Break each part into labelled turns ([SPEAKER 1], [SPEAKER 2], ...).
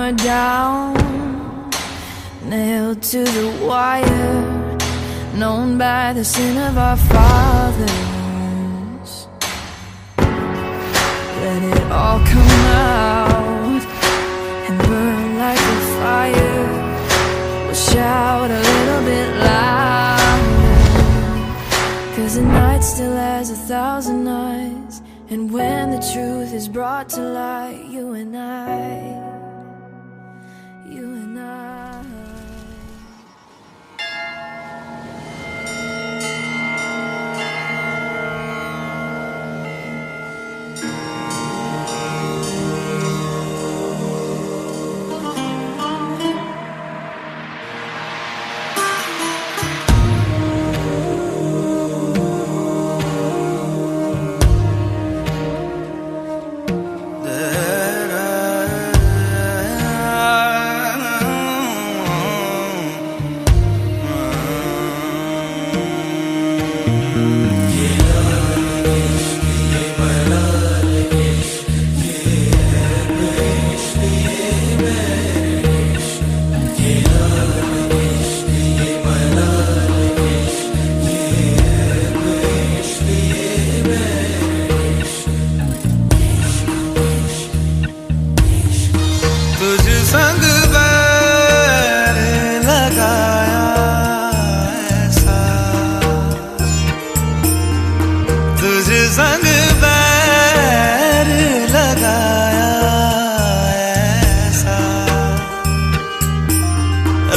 [SPEAKER 1] are down, nailed to the wire, known by the sin of our fathers. Let it all come out and burn like a fire. We'll shout a little bit louder, 'cause the night still has 1,000 eyes. And when the truth is brought to light, you and I, you and I.
[SPEAKER 2] तुझ संग बैर लगाया ऐसा, तुझ संग बैर लगाया ऐसा,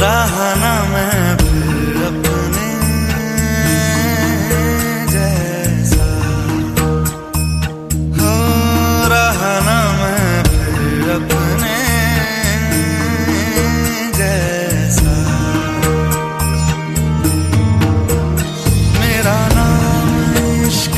[SPEAKER 2] रहा ना मैं फिर अपने जैसा, हो रहा ना मैं फिर अपने जैसा। मेरा नाम इश्क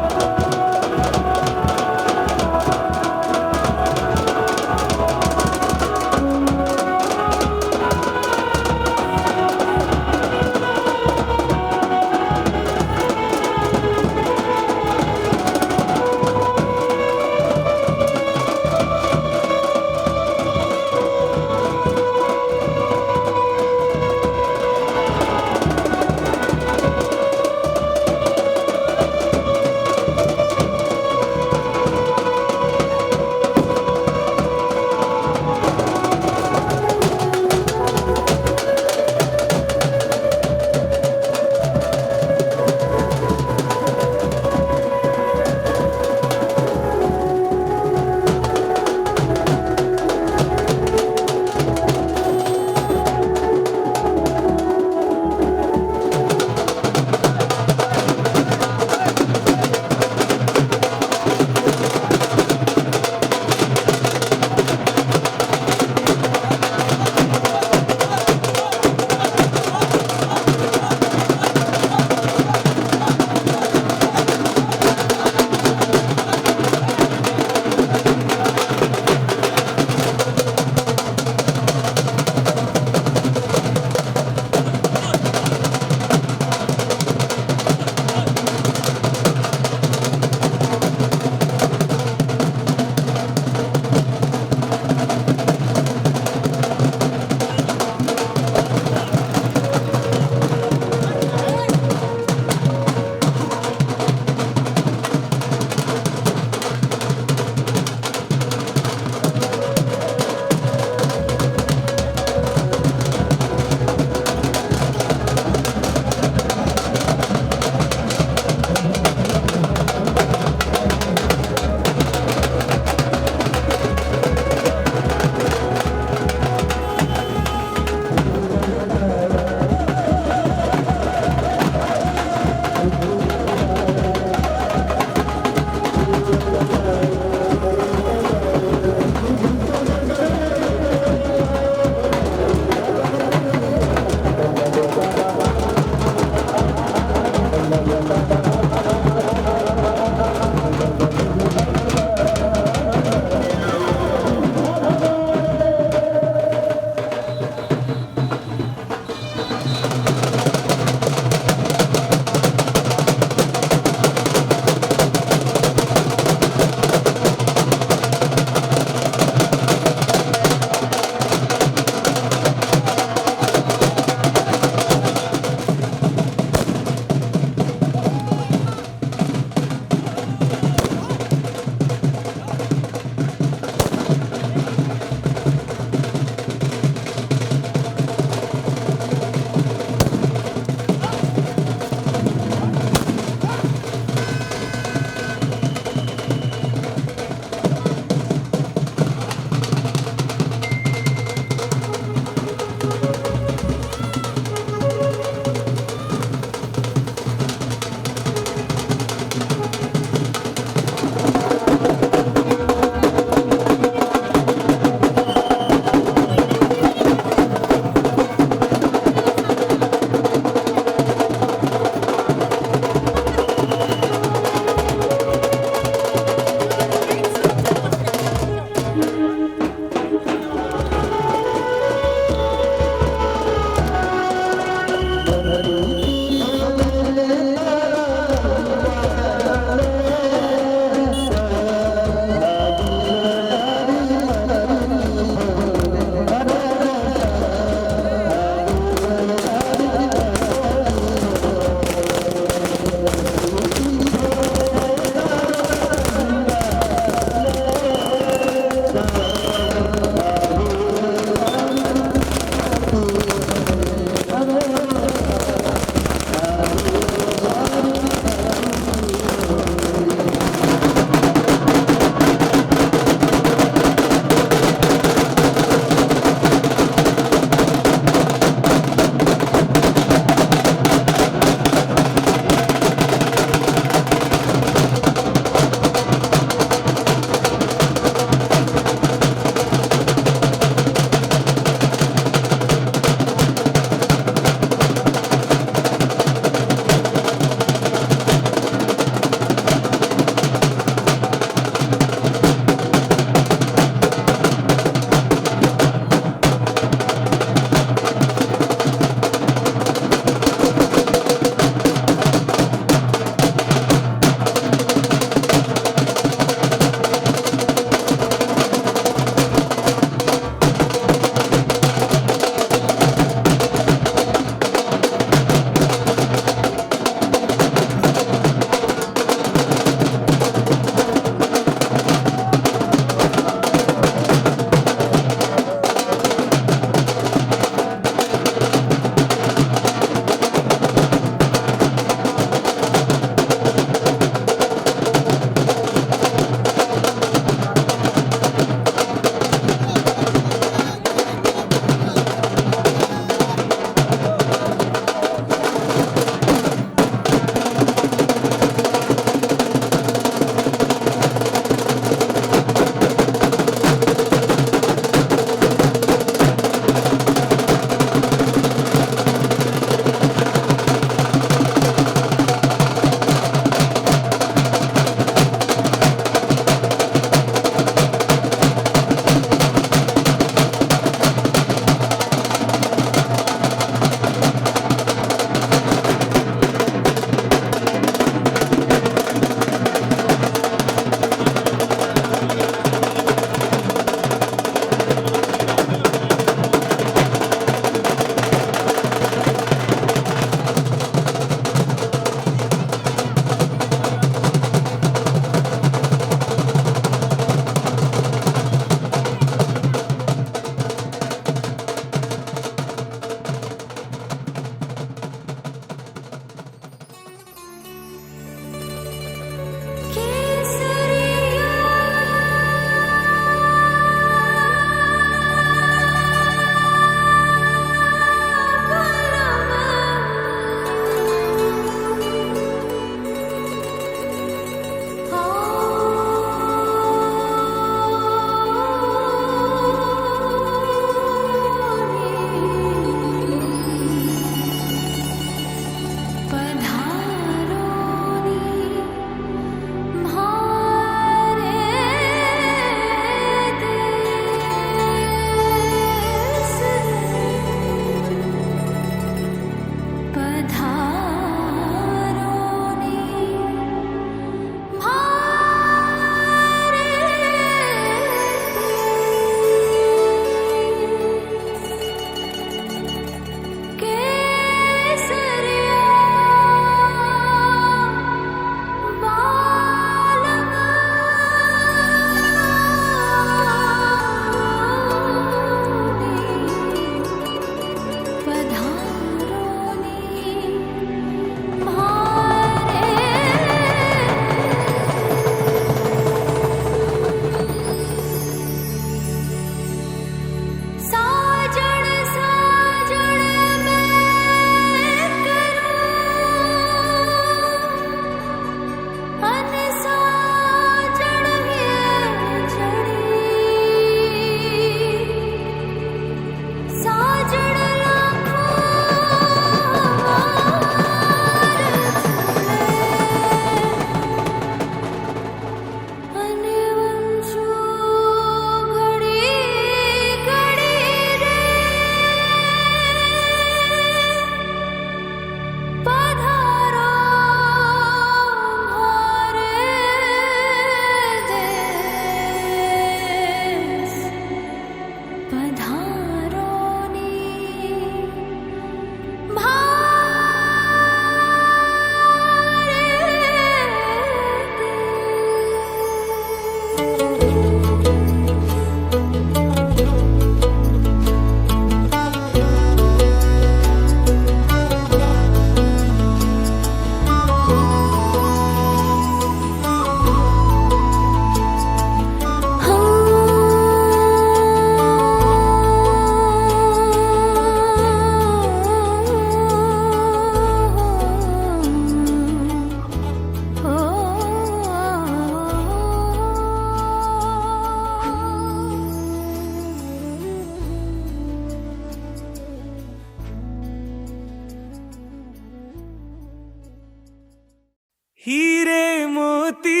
[SPEAKER 2] हीरे मोती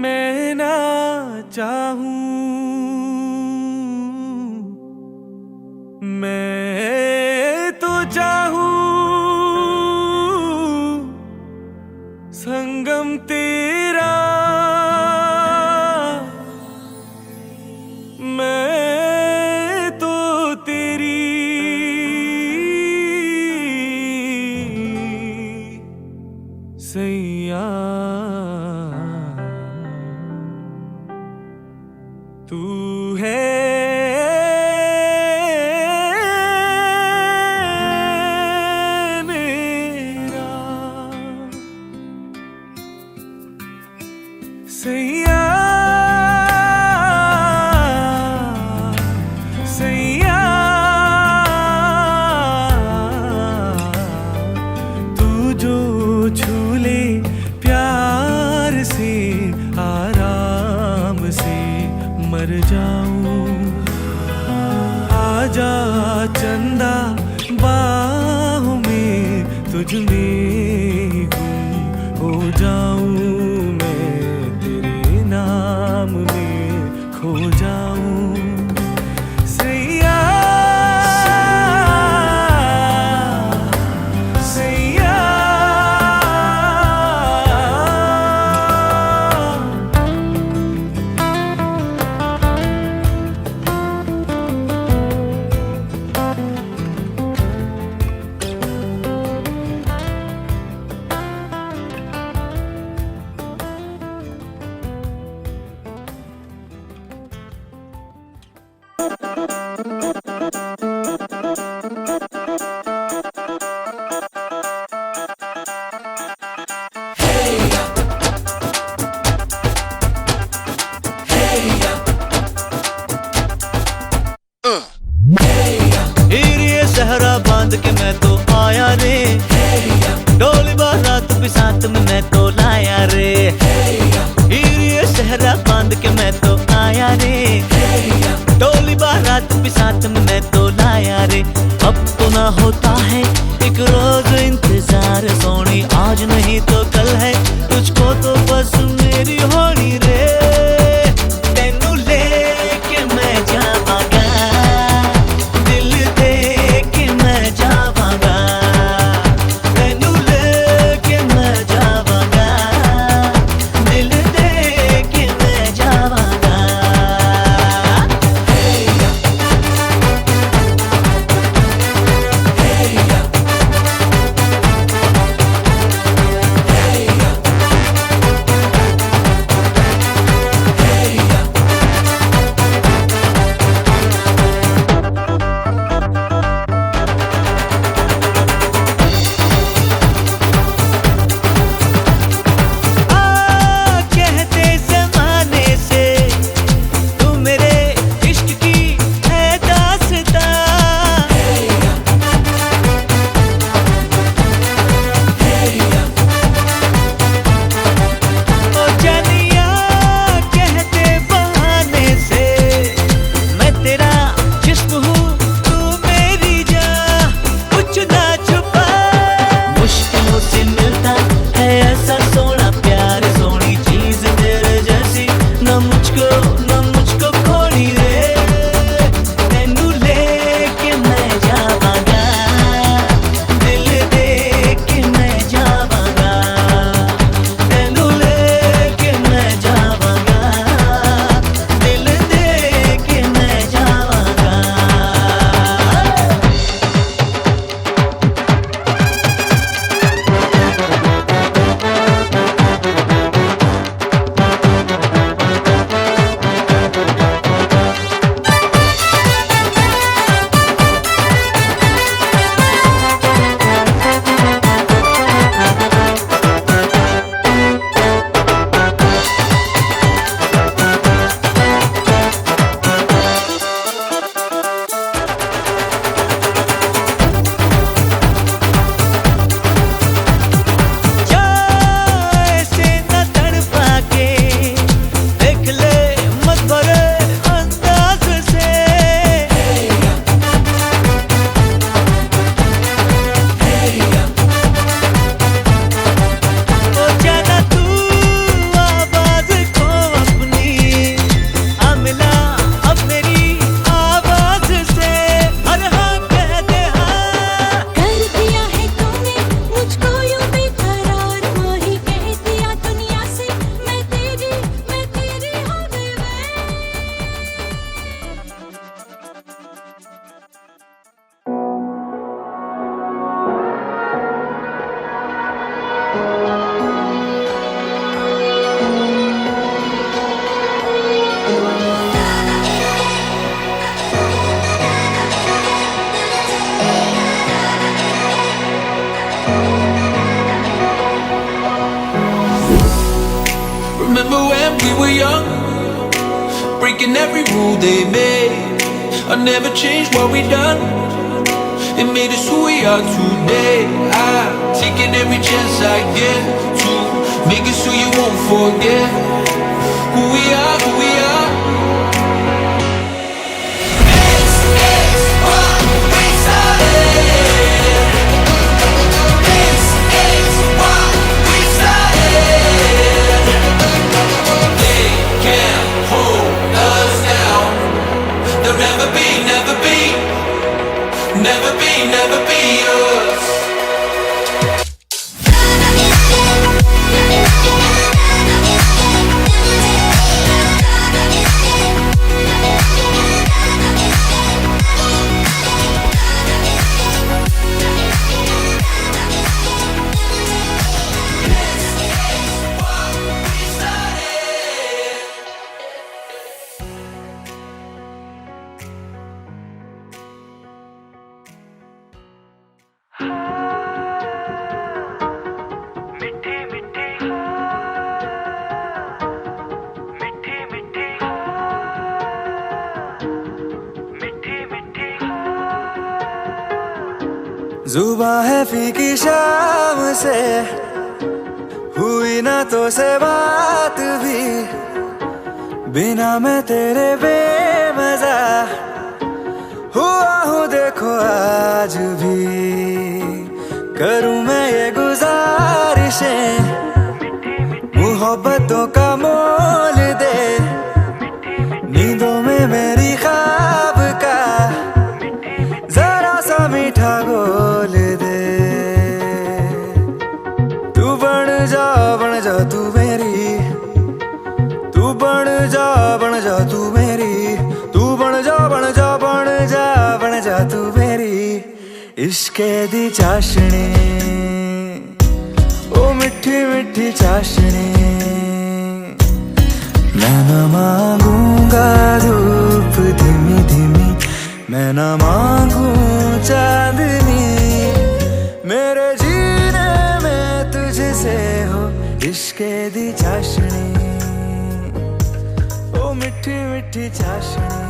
[SPEAKER 2] मैं ना चाहूं, मैं तो चाहूं संगम तेरा, मैं तो तेरी सैया, तू है मेरा सैया, सैया, तू जो छू ले प्यार से आराम से मर जाऊं, आजा चंदा बाहों में तुझ में गुम हो जाऊं, मैं तेरे नाम में खो जाऊं सैया, सैया।
[SPEAKER 3] हीरे सहरा बांध के मैं तो आया रे, डोली बारात भी साथ में मैं तो लाया रे। हीरे सहरा बांध के मैं तो आया रे, डोली बारात भी साथ में मैं तो लाया रे। अब तो ना होता है एक रोज इंतजार सोनी, आज नहीं तो कल है तुझको तो बस मेरी होनी रे। तेनू लेके मैं जावांगा, दिल दे के मैं जावांगा, तेनू लेके मैं जावांगा, दिल दे के मैं जावांगा।
[SPEAKER 4] breaking every rule they made. I never changed what we done. It made us who we are today. I'm taking every chance I get to make us who you won't forget. Who we are, who we are. This is what we started. This is what we started. They can't hold us down. They'll never be, never be. Never be, never be us.
[SPEAKER 2] जुबां है फीकी शाम से हुई ना तो से बात भी बिना मैं तेरे बेमजा हुआ हूँ देखो आज भी करूँ मैं ये गुजारिशें मोहब्बतों का मोल दे नींदों में मेरी ख्वाब का जरा सा मीठा गोल दे तू बन जा तू मेरी तू बन जा तू मेरी तू बन जा तू मेरी इश्के दी चाशनी ओ मिठी मिठी चाशनी मैं न मांगूंगा धूप धीमी धीमी मैं न मांगू चांदनी मेरे जीने में तुझसे हो इश्के दी चाशनी ओ मिठी मिठी चाशनी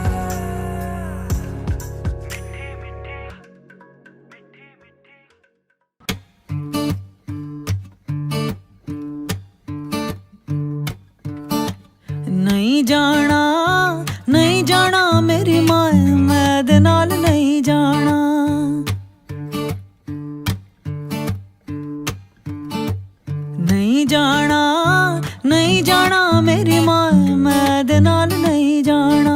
[SPEAKER 5] नहीं जाना मेरी माए मैं दे नाल नहीं जाना नहीं जाना मेरी माए मैं दे नाल नहीं जाना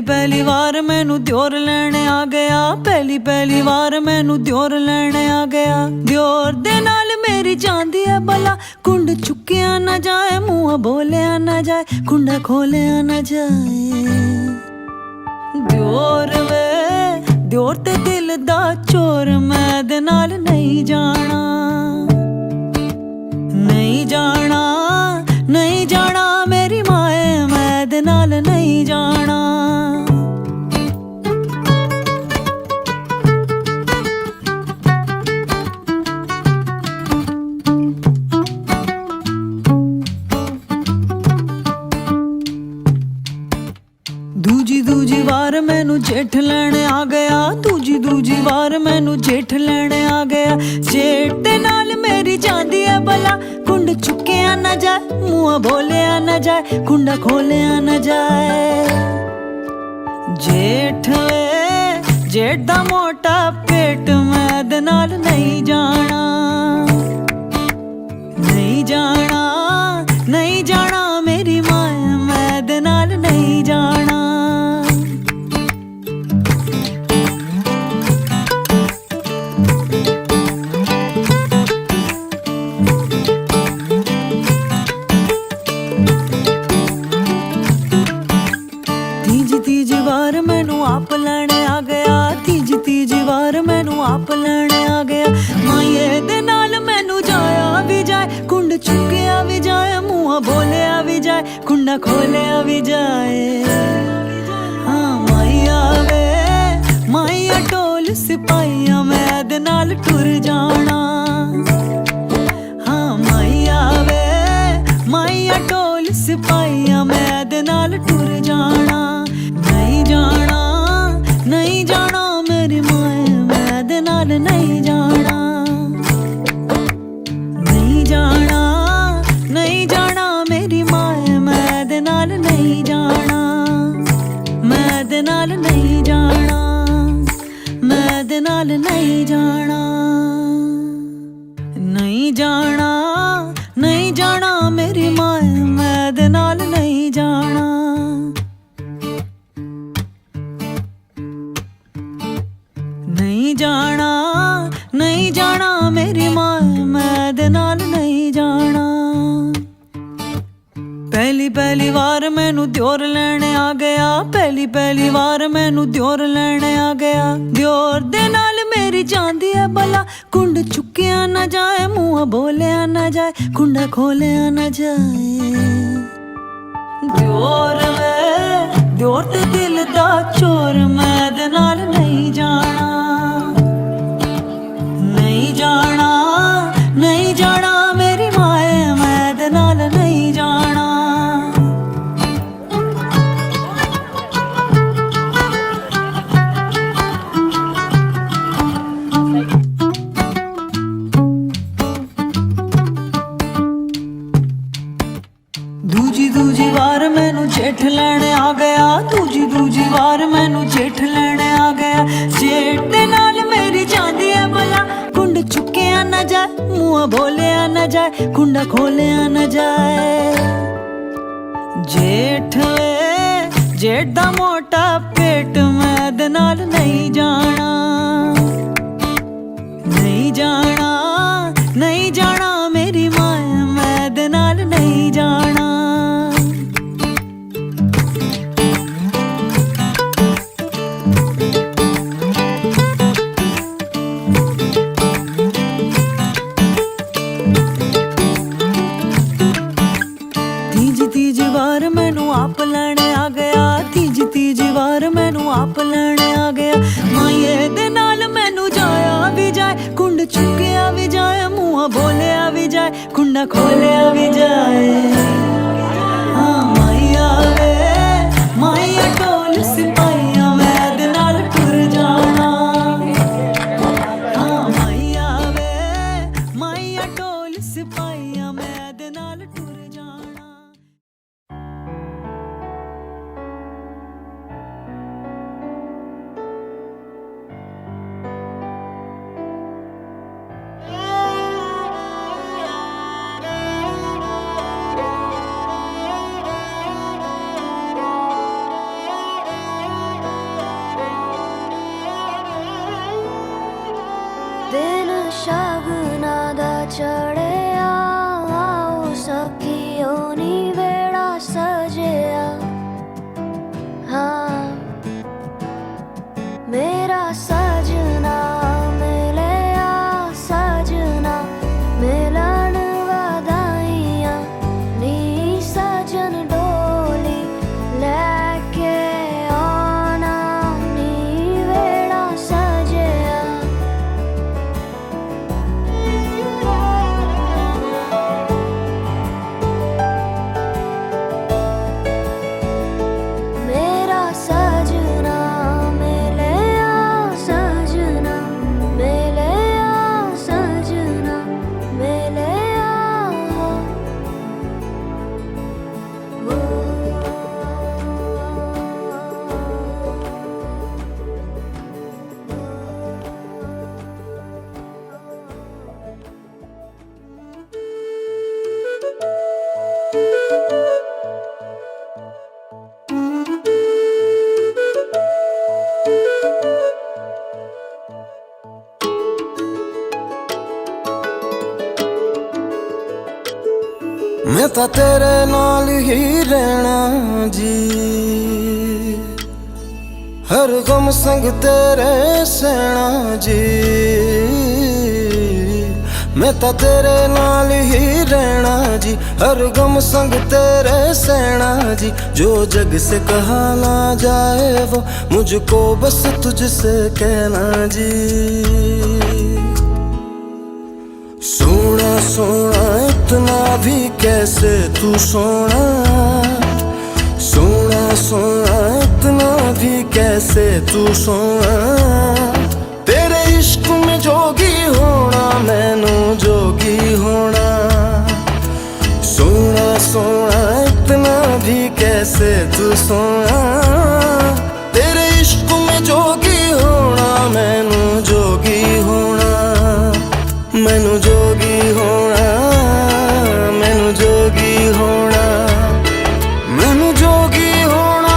[SPEAKER 5] पहली वार मैनू दियोर लेने आ गया पहली वार मैनू दियोर लेने आ गया दियोर दे नाल मेरी जांदी है भला कुंड चुकिया ना जाए मुंह बोलिया ना जाए कुंडा खोलिया ना जाए दियोर ते दिल दा चोर मैं दे नाल नहीं जाना मेरी माए मैं दे नाल नहीं जाना दूजी वार मैनू जेठ लेने आ गया दूजी वार मैनू जेठ लेने आ गया जेठ दे नाल मेरी जांदी है भला कुंड चुकिया ना जाए मुंह बोलिया ना जाए कुंडा खोलिया ना जाए जेठ दा मोटा पेट मैं दे नाल नहीं जाना मेरी माँ मैं दे नाल नहीं जाना तीजी वार मैनू आप लेने आ गया तीजी वार मैनू आप लेने आ गया माये दे नाल मैनू जाया भी जाए कुंड चुकिया भी जाए मुंह बोलिया भी जाए कुंडा खोलिया भी जाए हाँ माइया टोल सिपाहिया मैं दे नाल टुर जाना हाँ माइया टोल सिपाहिया टुर जाना। नहीं जाना नहीं जाना मेरी माए मैं दे नाल नहीं जाना। नहीं जाना नहीं जाना मेरी माए मैं दे नाल नहीं जाना। मैं दे नाल नहीं जाना। मैं दे नाल नहीं जाना। नहीं जाना नहीं जाना मेरी माए मैं दे नाल नहीं जाना। नहीं जाना नहीं जाना मेरी माए मैं दे नाल नहीं जाना। पहली वार मैनू दियोर लैने आ गया। पहली वार मैनू दियोर लैने आ गया। दियोर दे नाल मेरी जांदी है भला। कुंड चुक्या ना जाए मुँह बोलिया ना जाए कुंडा खोलिया ना जाए। दियोर ते दिल दा चोर मैं दे नाल नहीं जाना। नहीं जाना नहीं जाना मेरी माए मैं दे नाल नहीं जाना। दूजी वार मैनू जेठ लैने आ गया। दूजी वार मैनू जेठ लैने आ गया। जेठ दे नाल मेरी जांदी है भला। कुंड चुक्या ना जाए मुँह बोलिया ना जाए कुंडा खोलिया ना जाए। जेठ दा मोटा पेट मैं दे नाल नहीं जाना। नहीं जाना नहीं जाना मेरी माए मैं दे नाल नहीं जाना। तीजी वार मैनू आप लैने आ गया। तीजी वार मैनू आप लैने आ गया। माये दे नाल मैनू जाया भी जाए कुंड चुक्या भी जाए मुँह बोलिया भी जाए कुंडा खोलिया भी जाए। हाँ माइया वे माइया टोल सिपाहिया मैं दे नाल टुर जाना। हाँ माइया वे माइया टोल सिपाहिया मैं दे नाल टुर जाना।
[SPEAKER 6] दिन शगना दा चढ़िया आओ सखियो नी वेड़ा सजिया। हाँ मेरा सजना मिलिया सजना मिलन वधाइयां नी सजन डोली लैके आना नी वेड़ा सजिया। मेरा सजना मिलिया सजना मिलिया सजना मिलिया।
[SPEAKER 2] मैं तो तेरे नाल ही रहना जी। हर गम संग तेरे सहना जी। मैं तो तेरे नाल ही रहना जी। हर गम संग तेरे सहना जी। जो जग से कहा ना जाए वो मुझको बस तुझसे कहना जी। सोना सोना इतना भी कैसे तू सोना। सोना सोना इतना भी कैसे तू सोना, तेरे इश्क में जोगी होना मैनू जोगी होना। सोना सोना इतना भी कैसे तू सोना, तेरे इश्क में जोगी होना मैनू जोगी होना। मैनू जोगी होना, मैनू जोगी होना, मैनू जोगी होना।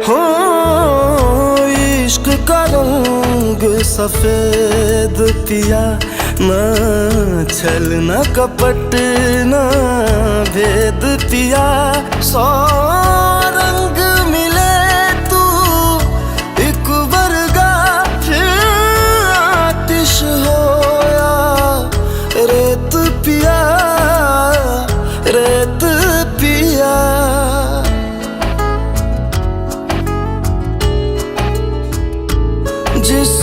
[SPEAKER 2] हो इश्क का रंग सफेद पिया, ना छल न कपट न भेद पिया। सौ रंग मिले तू एक वर्गा, फिर आतिश होया रेत पिया, रेत पिया। जिस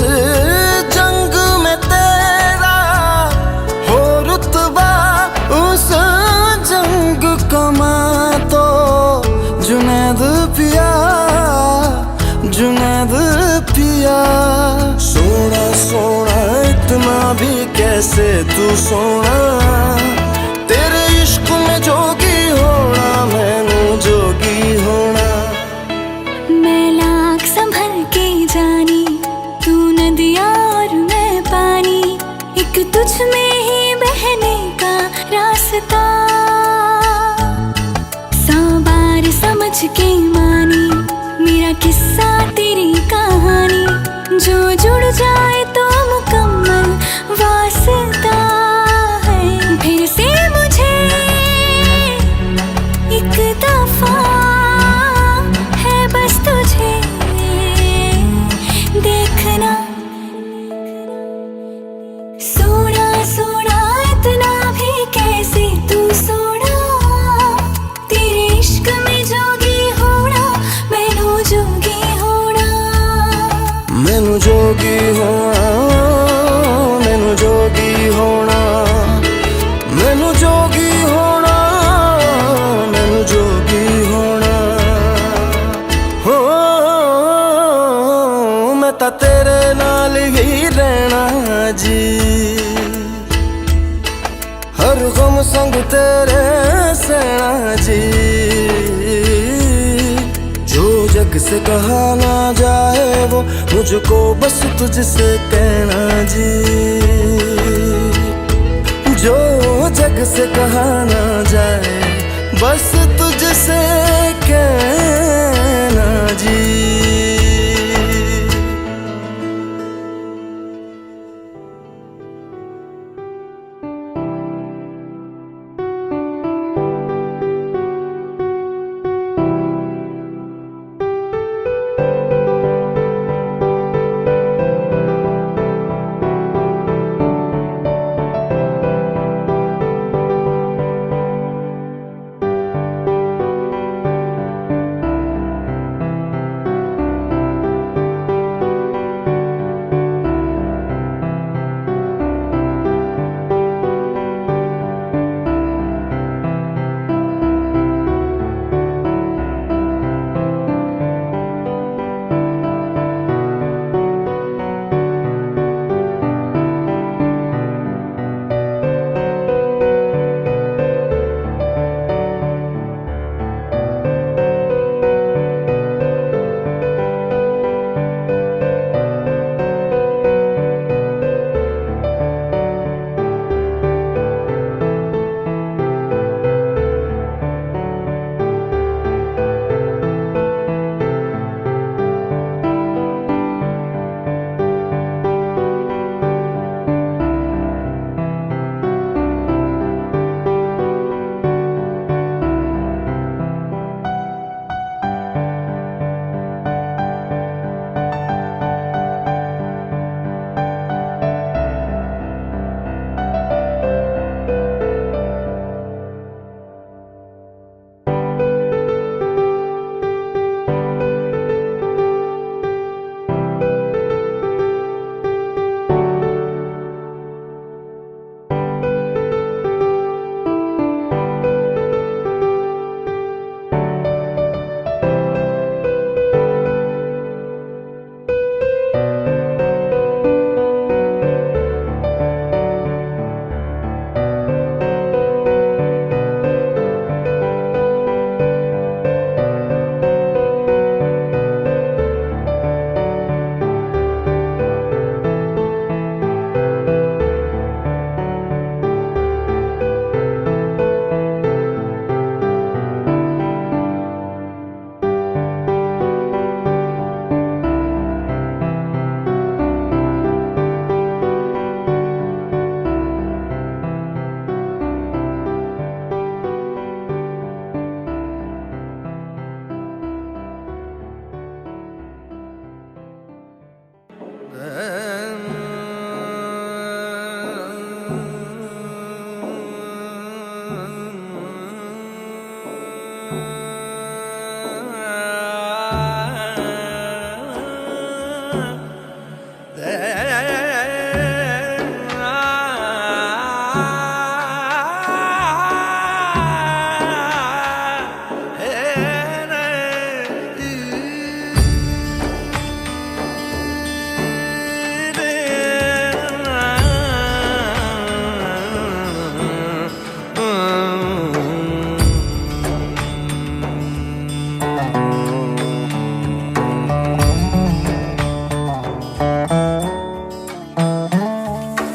[SPEAKER 2] जंग में तेरा हो रुतबा, उस जंग कमा तो जुनैद पिया, जुनैद पिया। सोना सोना इतना भी कैसे तू सोना, तेरे इश्क में जोगी होना मैनू जोगी होना।
[SPEAKER 6] मैं लाख संभल के जानी, तू नदिया और मैं पानी, एक तुझ में ही बहने का रास्ता। 100 बार समझ के मानी मेरा किस्सा तेरी कहानी, जो जुड़ जाए तो मुकम्मल वास्ता है। फिर से मुझे एक दफा है बस तुझे देखना। सोना सोना इतना भी कैसे तू सोना, तेरे इश्क में जोगी होना मैनू जोगी होना।
[SPEAKER 2] मैनू जोगी होना, मैनू जोगी होना, मैनू जोगी होना, मैनू जोगी होना। हो मैं तां तेरे नाल ही रहना जी, हर गम संग तेरे सहना जी। जो जग से कहा ना जाए वो मुझको बस तुझसे कहना जी, जो जग से कहा ना जाए बस तुझसे कहना जी।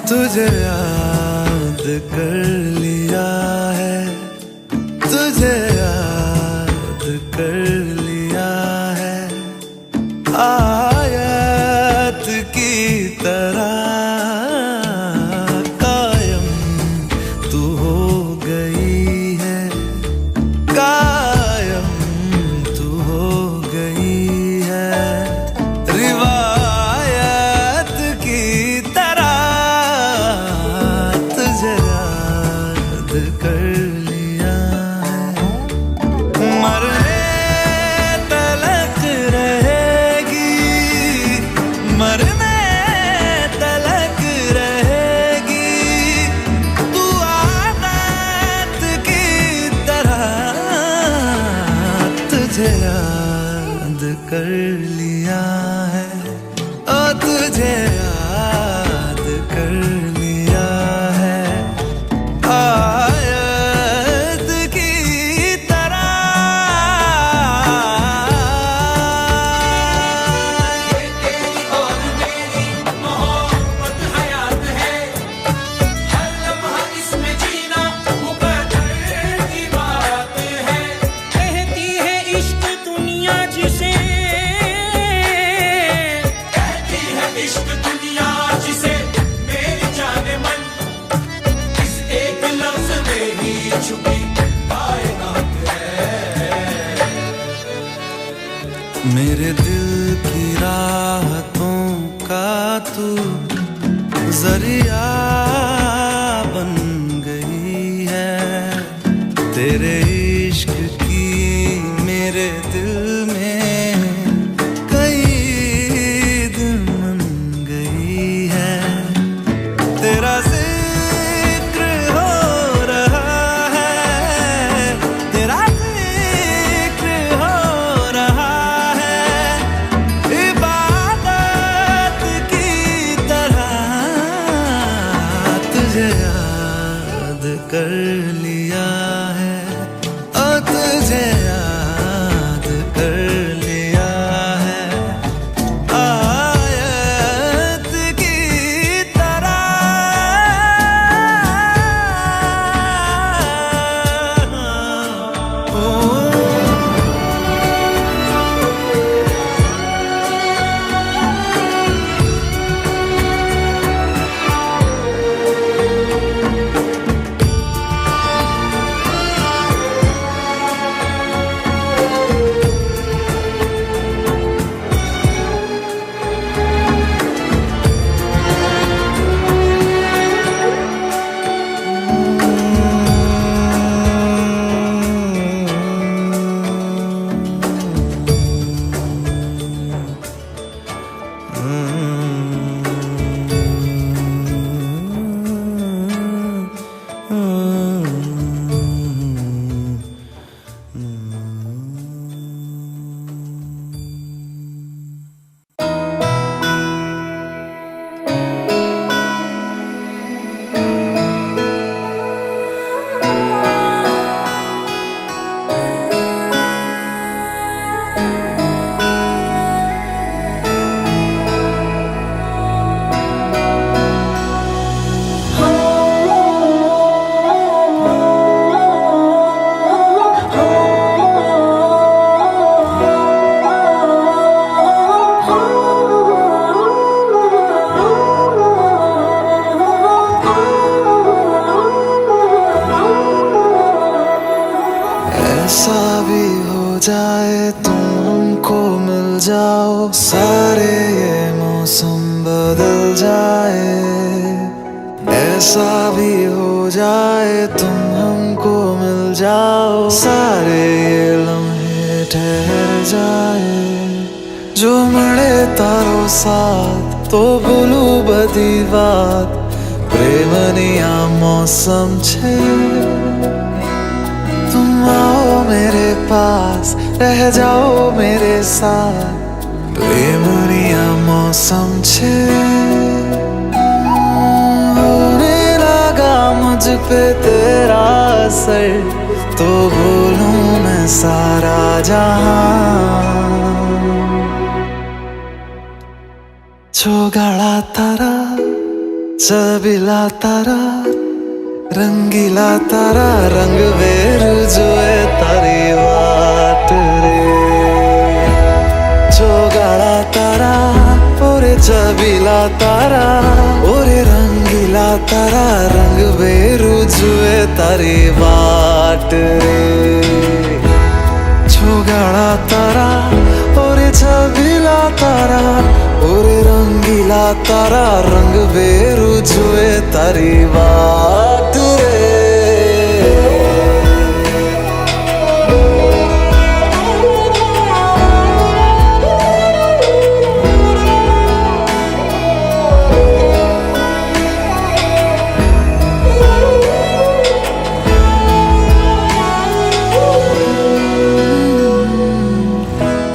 [SPEAKER 2] तुझे याद कर लिया है, तुझे याद कर लिया है, आयत की तरह कायम तू हो गई है, कायम तू हो गई है, रिवायत की तरह तुझे याद कर लिया है। मरने तलक रहेगी, मरने तलक रहेगी, तू आदत की तरह तुझे याद कर लिया है, ओ तुझे याद कर लिया है, आयत की तरह।
[SPEAKER 4] तेरी और मेरी मोहब्बत हयात है, हर लम्हा इसमें जीना मुकद्दर की बात है।
[SPEAKER 7] कहती है इश्क दुनिया जिसे,
[SPEAKER 4] कहती है इश्क दुनिया जिसे, मेरी जाने मन इस एक लफ्ज में ही छुपी कायनात है।
[SPEAKER 2] मेरे दिल की राहतों का तू जरिया बन गई है, तेरे इश्क की मेरे दिल में कई दिन मन गई है, तेरा जिक्र हो रहा है, तेरा जिक्र हो रहा है, इबादत की तरह तुझे याद कर लिया है, ओ तुझे याद कर लिया है, आयत की तरह। ओ ऐसा भी हो जाए तुम हमको मिल जाओ, सारे ये मौसम बदल जाए, ऐसा भी हो जाए तुम हमको मिल जाओ, सारे ये लम्हे ठहर जाए, जो मरे तारो साथ
[SPEAKER 8] तो भूलू बधी बात प्रेमनी आ मौसम छे तुम आओ मेरे पास रह जाओ मेरे साथ प्रेमनी आ मौसम छे होने लगा मुझ पे तेरा असर तो भूलूं मैं सारा जहां छोगाड़ा तारा चबिला तारा रंगीला तारा रंग बेरू जोए तारी वाट रे छोगाड़ा तारा ओरे चबिला तारा ओरे रंगीला तारा रंग बेरू जोए तारी वाट रे छोगाड़ा तारा ओरे चबिला तारा ओरे रंगीला तारा रंग बेरू जुए तारी बात रे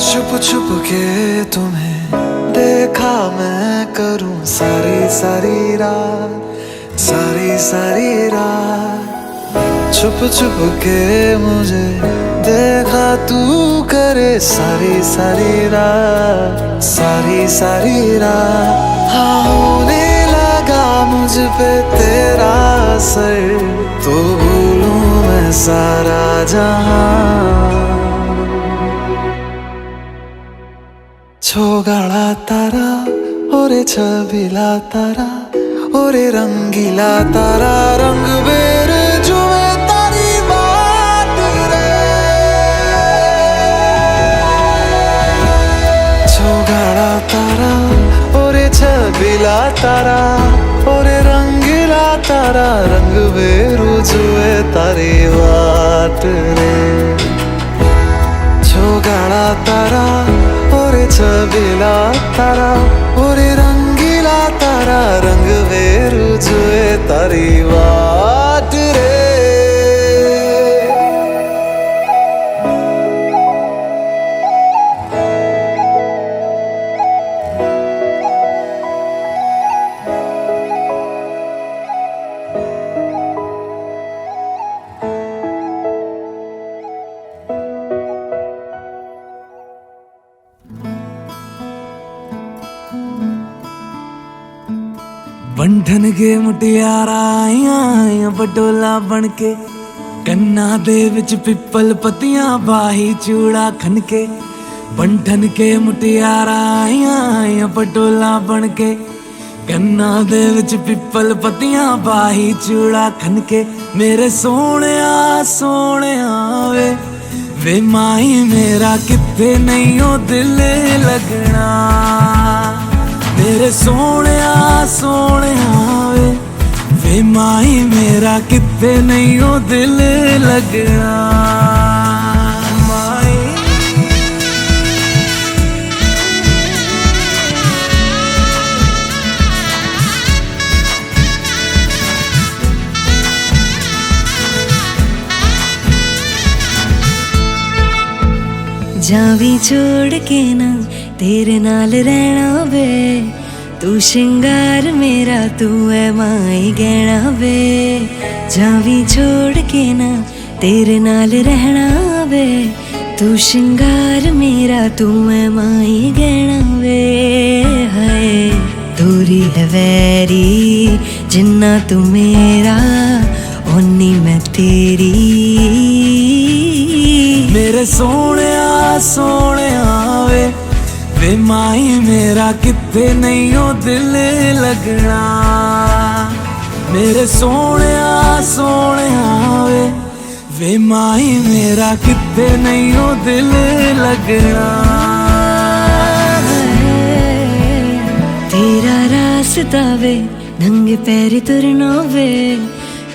[SPEAKER 8] छुप छुप के तुम्हें देखा मैं करूं सारी सारी रात सारी सारी रात छुप छुप के मुझे देखा तू करे सारी सारी रात सारी सारी रात हाँ होने लगा मुझ पे तेरा असर तो भूलूं मैं सारा जहां छोगाड़ा तारा ओरे छबिला तारा ओरे रंगीला तारा रंग बेर जुए तारी बात रे छोगाड़ा तारा ओरे छबिला तारा ओरे रंगीला तारा रंग बेरू जुए तारी बात रे छोगाड़ा तारा ओरे छबिला तारा ओरे रंगीला तारा रंग बेरू जुए तारी वाट रे
[SPEAKER 5] बंधन के मुटियारा आइयां बटोला बन के कन्ना दे विच पिपल पतियां बाही चूड़ा खन के बंधन के मुटियारा आइयां बटोला बन के कन्ना दे विच पिपल पतियां बाही चूड़ा खन के मेरे सोहणिया सोहणिया वे माही मेरा किथे नहीं ओ दिल लगना मेरे सोहणिया सोहणिया वे माही मेरा किथे नहीं ओ दिल लगना माही
[SPEAKER 6] जावी छोड़ के ना तेरे नाल रहना वे तू श्रृंगार मेरा तू है माई गहना वे जावी छोड़ के ना तेरे नाल रहना वे तू श्रृंगार मेरा तू है माई गहना वे हाय दूरी है वैरी जिन्ना तू मेरा ओनी मैं तेरी
[SPEAKER 5] मेरे सोहणिया सोहणिया वे माही मेरा किथे नहीं ओ दिल लगना मेरे सोहणिया सोहणिया वे माही मेरा किथे नहीं ओ दिल लगना
[SPEAKER 6] तेरा रास्ता वे नंगे पैर तुरना वे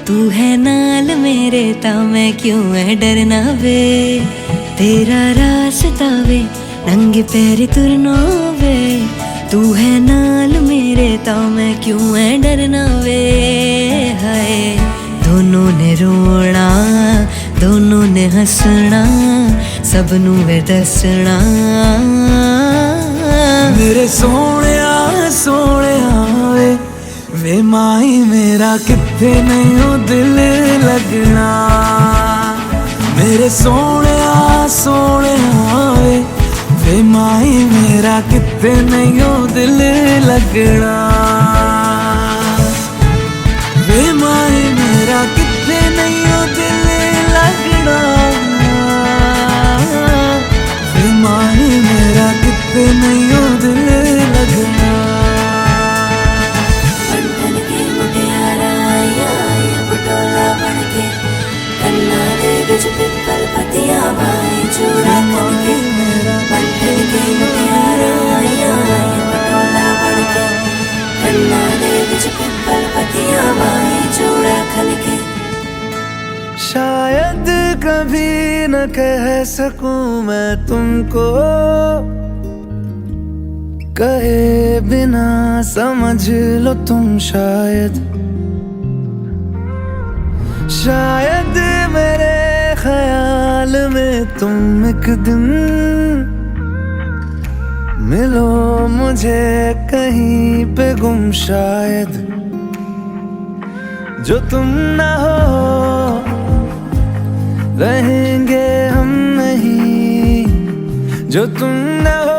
[SPEAKER 6] तू है नाल मेरे ता मैं क्यों है डरना वे तेरा रास्ता वे नंगे पैर तुरना वे तू है नाल मेरे मेरे तो मैं क्यों है डरना वे हाय। दोनों ने रोना दोनों ने हंसना सबनू वे दसना।
[SPEAKER 8] मेरे सोहणिया सोहणिया वे माही मेरा किथे नहीं हो दिल लगना। मेरे सोहणिया सोहणिया वे माही मेरा किथे नहीं हो दिल लगना। वे माही मेरा किथे नहीं हो दिल लगना। वे माही मेरा किथे नहीं हो दिल लगना।
[SPEAKER 6] पिपल पतिया भाई चूड़ा करके बंधन के मुटियारा पटोला बढ़के कन्ना दे बिच पिपल पतिया भाई चूड़ा करके।
[SPEAKER 8] शायद कभी न कह सकूं मैं तुमको कहे बिना समझ लो तुम। शायद मेरे ख्याल में तुम एक दिन मिलो मुझे कहीं पे गुम। शायद जो तुम ना हो रहेंगे हम नहीं। जो तुम ना हो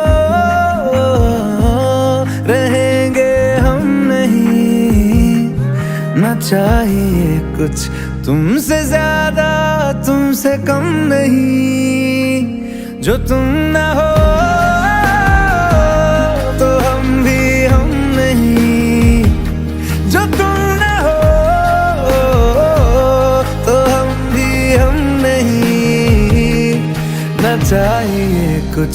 [SPEAKER 8] रहेंगे हम नहीं। ना चाहिए कुछ तुमसे ज्यादा तुमसे कम नहीं। जो तुम ना हो तो हम भी हम नहीं। जो तुम ना हो तो हम भी हम नहीं। ना चाहिए कुछ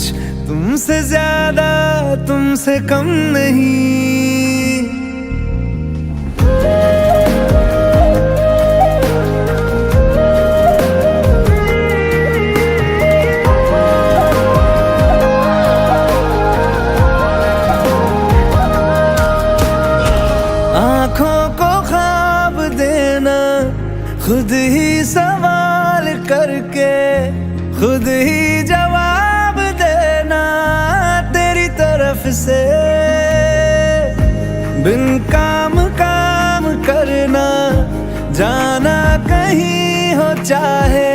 [SPEAKER 8] तुमसे ज्यादा तुमसे कम नहीं। खुद ही सवाल करके खुद ही जवाब देना तेरी तरफ से। बिन काम काम करना जाना कहीं हो चाहे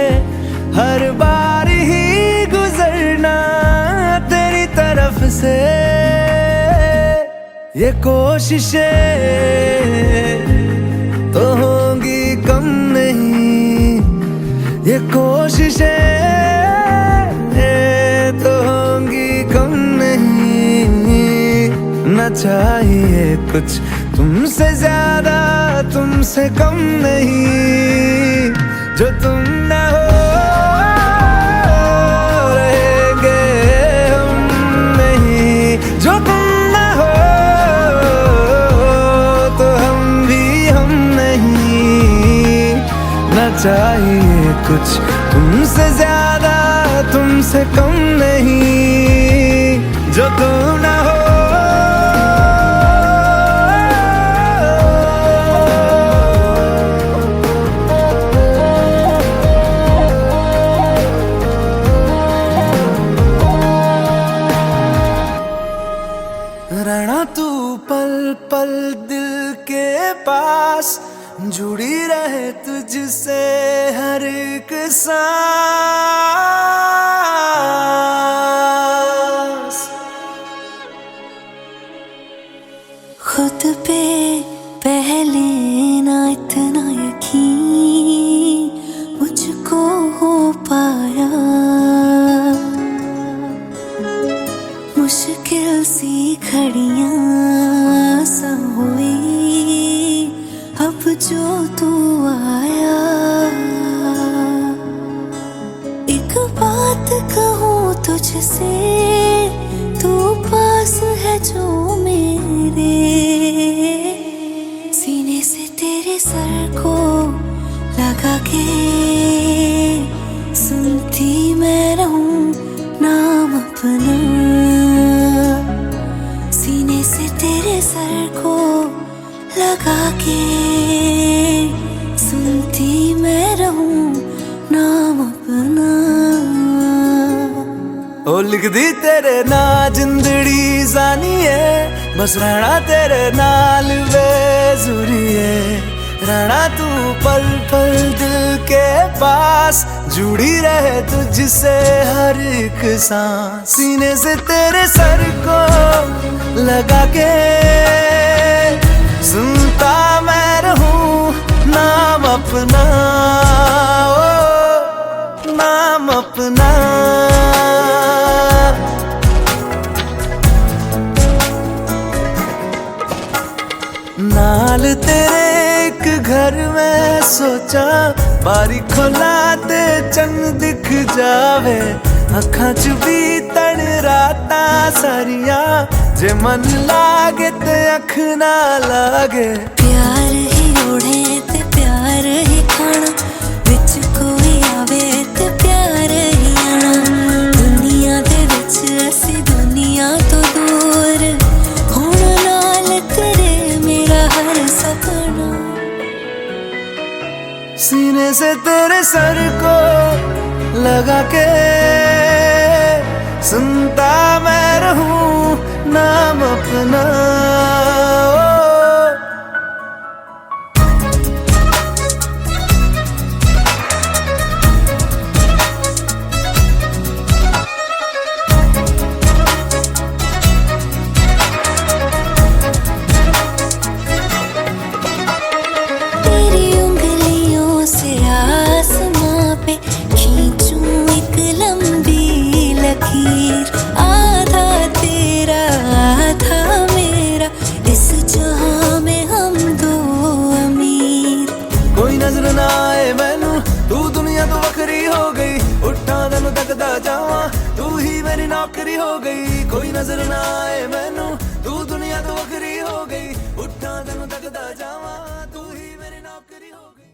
[SPEAKER 8] हर बार ही गुजरना तेरी तरफ से। ये कोशिशें तो होंगी कम नहीं। ये कोशिशें तो होंगी कम नहीं। न चाहिए कुछ तुमसे ज्यादा तुमसे कम नहीं। जो तुम ना हो रहेंगे हम नहीं। जो तुम ना हो तो हम भी हम नहीं। न चाहिए कुछ तुमसे ज्यादा तुमसे कम नहीं। जो तुम ना हो रहना तू पल पल दिल के पास जुड़ी रहे तुझसे हर एक सांस।
[SPEAKER 6] खुद पे पहले ना इतना यकीन मुझको हो पाया। मुश्किल सी घड़ियां सा हुई अब जो तू आया। एक बात कहूँ तुझसे तू पास है जो मेरे। सीने से तेरे सर को लगा के सुनती मैं रहूं नाम अपना। सीने से तेरे सर को लगा के सुनती मैं रहूं नाम अपना।
[SPEAKER 8] ओ लिख दी तेरे ना जिंदड़ी जानी है, बस रहना तेरे नाल बेजुरी है। रहना तू पल पल दिल के पास, जुड़ी रहे तुझसे हर एक सांस। सीने से तेरे सर को लगा के सुनता मैं रहूं नाम अपना, ओ नाम अपना। नाल तेरे एक घर में सोचा, बारी खोला ते चंद दिख जावे। अखां च भी तन राता सारिया, जे मन लागे ते अख ना लागे।
[SPEAKER 6] प्यार ही ओढ़े ते प्यार ही खाना, विच कोई आवे ते प्यार ही आना। दुनिया दे विच असी दुनिया तो दूर, हुण नाल तेरे मेरा हर सपना।
[SPEAKER 8] सीने से तेरे सर को लगा के सुनता मैं रहूं नाम अपना, ओ।
[SPEAKER 6] तेरी उंगलियों से आसमां पे खींचूं एक लंबी लकीर। आधा तेरा आधा मेरा, इस जहां में हम दो अमीर।
[SPEAKER 8] कोई नजर ना आए मैनू, तू दुनिया तो वखरी हो गई। उठा तेनू तकदा जावां, तू ही मेरी नौकरी हो गई। कोई नजर ना आए मैनू, तू दुनिया तो वखरी हो गई। उठा तेनू तकदा जावां, तू ही मेरी नौकरी हो गई।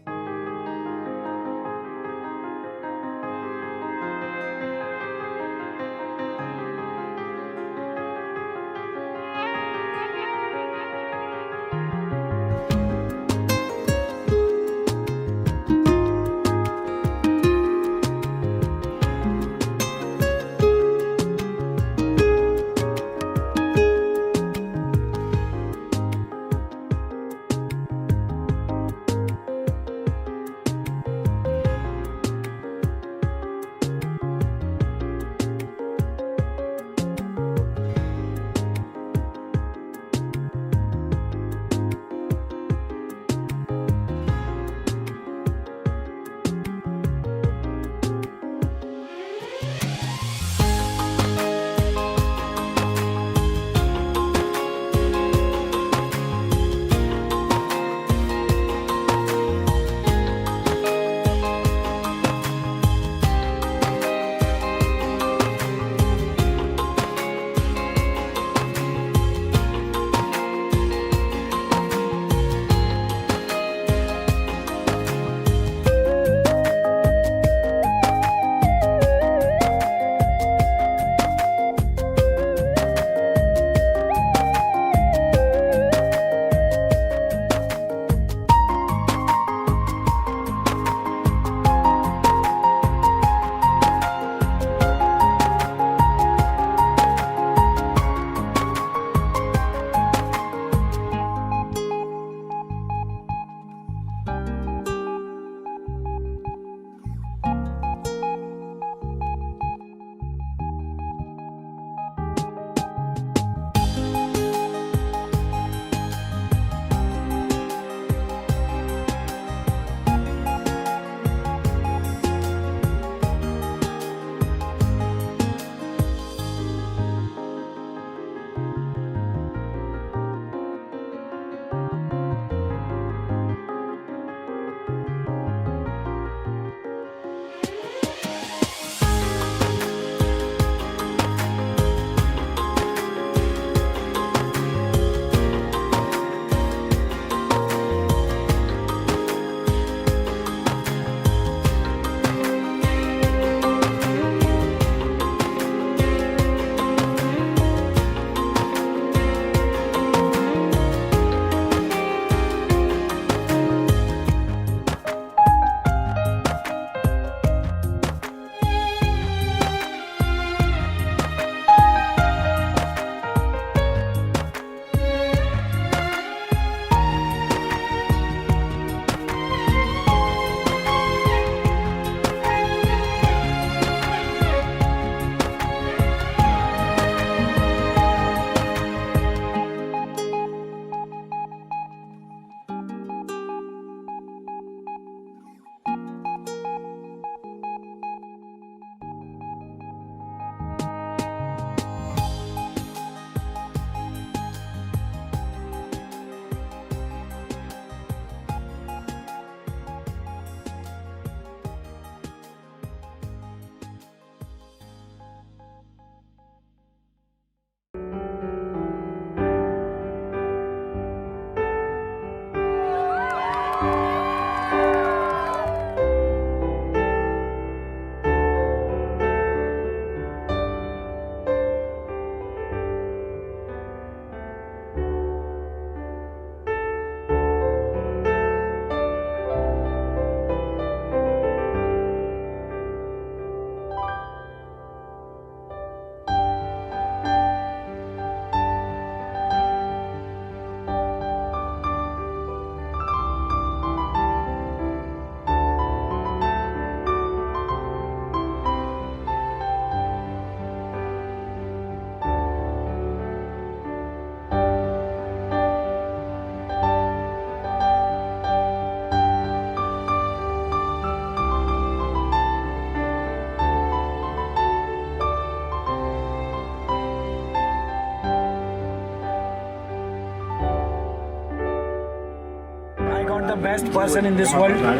[SPEAKER 9] the best person in this world.
[SPEAKER 10] I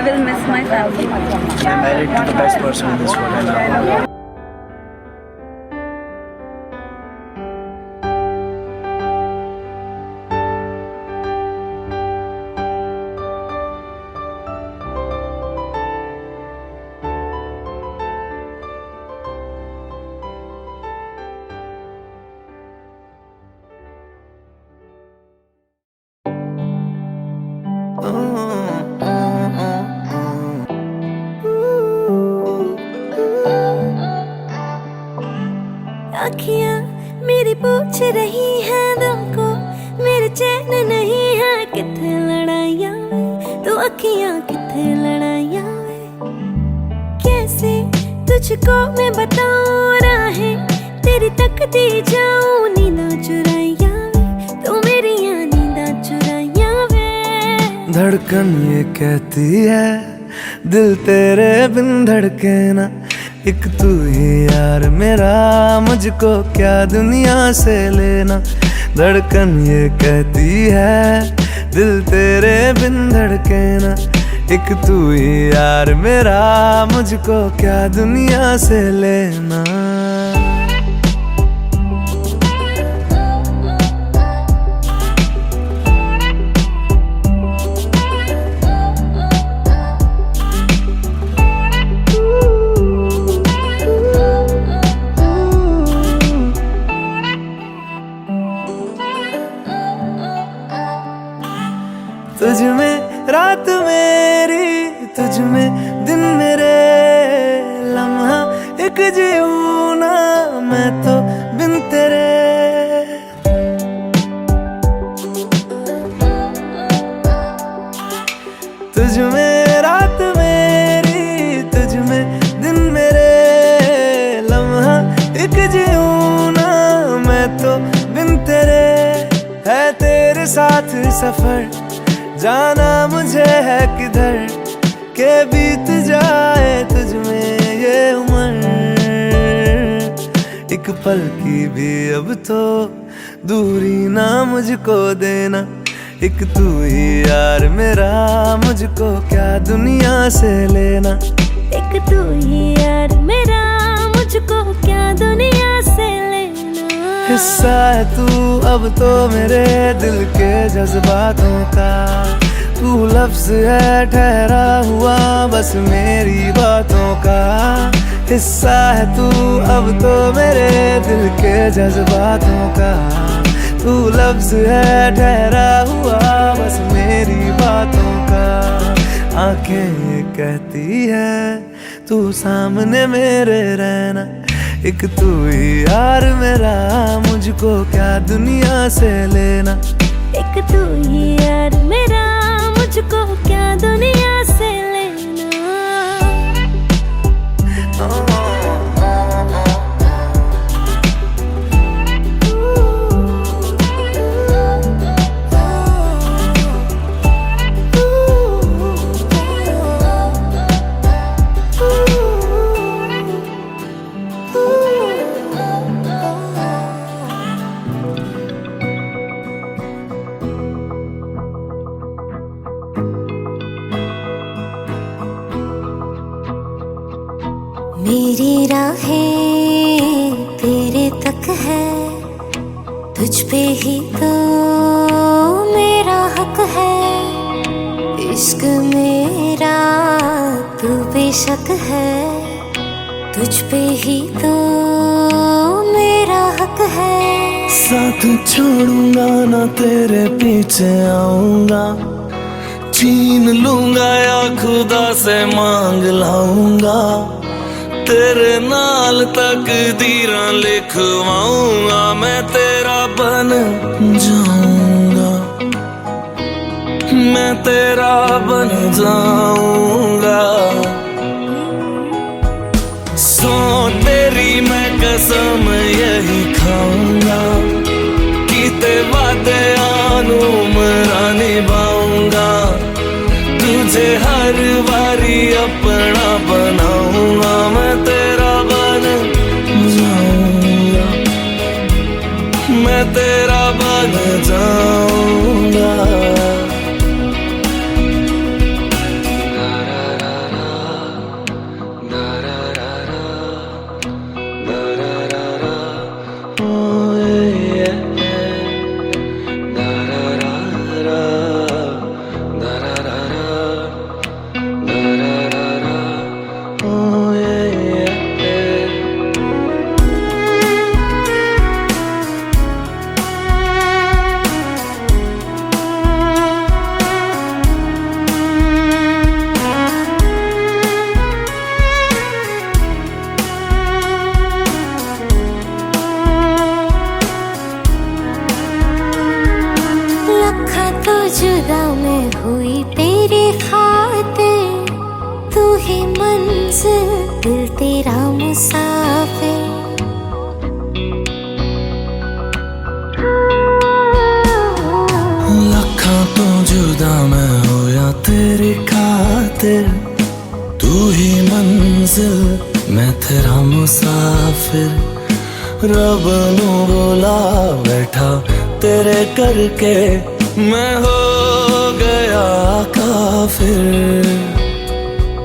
[SPEAKER 10] will miss my family.
[SPEAKER 9] I'm married to the best person in this world. I love her.
[SPEAKER 6] अखियां मेरी पूछ रही हैं दिल को, मेरे चैन नहीं है किथे लड़ाइयां वे, तू अखियां किथे लड़ाइयां वे। कैसे तुझको मैं बताऊं राहें तेरी तकती जाऊं, नींदा चुराइयां वे, तू मेरी नींदा चुराइयां वे।
[SPEAKER 8] धड़कन ये कहती है दिल तेरे बिन धड़के ना, एक तू ही यार मेरा, मुझको क्या दुनिया से लेना। धड़कन ये कहती है दिल तेरे बिन धड़के ना, एक तू ही यार मेरा, मुझको क्या दुनिया से लेना। तुझ में रात मेरी, तुझ में दिन मेरे, लम्हा एक जीऊं ना मैं तो बिन तेरे। तुझ में रात मेरी, तुझ में दिन मेरे, लम्हा एक जीऊं ना मैं तो बिन तेरे। है तेरे साथ सफर जाना मुझे है किधर, के बीत जाए तुझ में ये उम्र। एक पल की भी अब तो दूरी ना मुझको देना, एक तू ही यार मेरा, मुझको क्या दुनिया से लेना।
[SPEAKER 6] एक तू ही यार मेरा, मुझको क्या दुनिया से लेना।
[SPEAKER 8] हिस्सा है तू अब तो मेरे दिल के जज्बातों का, तू लफ्ज है ठहरा हुआ बस मेरी बातों का। हिस्सा है तू अब तो मेरे दिल के जज्बातों का, तू लफ्ज है ठहरा हुआ बस मेरी बातों का। आंखें ये कहती है तू सामने मेरे रहना, एक तू ही यार मेरा, मुझको क्या दुनिया से लेना।
[SPEAKER 6] एक तू ही यार मेरा, मुझको क्या दुनिया से लेना। मेरी राहें तेरे तक है, तुझ पे ही तो मेरा हक है। इश्क मेरा तू बेशक है, तुझ पे ही तो मेरा हक है।
[SPEAKER 8] साथ छोड़ूंगा ना तेरे पीछे आऊंगा, छीन लूंगा या खुदा से मांग लाऊंगा। तेरे नाल तकदीरां लिखवाऊंगा, मैं तेरा बन जाऊंगा, मैं तेरा बन जाऊंगा। सो तेरी मैं कसम यही खाऊंगा, कीते वादे आनू मरा निभाऊंगा। तुझे हर बारी अपना बनाऊंगा, मैं तेरा बन जाऊंगा।
[SPEAKER 2] मैं तेरा मुसाफिर रब नू बुला बैठा तेरे करके मैं हो गया काफिर।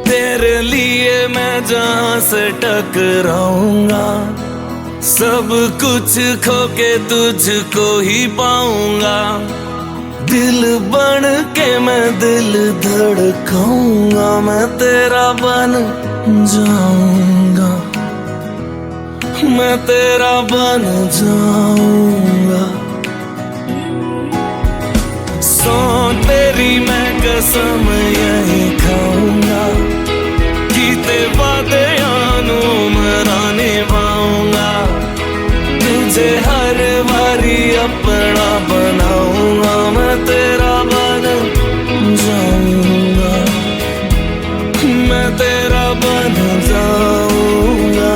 [SPEAKER 2] तेरे लिए मैं जहां से टकराऊंगा सब कुछ खो के तुझको ही पाऊंगा। दिल बन के मैं दिल धड़काऊंगा मैं तेरा बन जाऊंगा मैं तेरा बन जाऊंगा। सौ तेरी मैं कसम यही खाऊंगा कीते वादे आनू मरा निभाऊंगा। तुझे हर बारी अपना बनाऊंगा मैं तेरा बन जाऊंगा मैं तेरा बन जाऊंगा।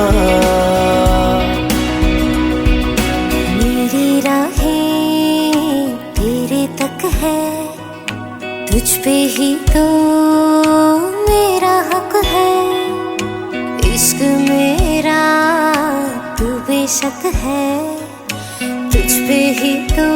[SPEAKER 6] मेरी राहें तेरे तक है तुझ पे ही तो मेरा हक है। इश्क मेरा तू बेशक है तुझ पे ही तो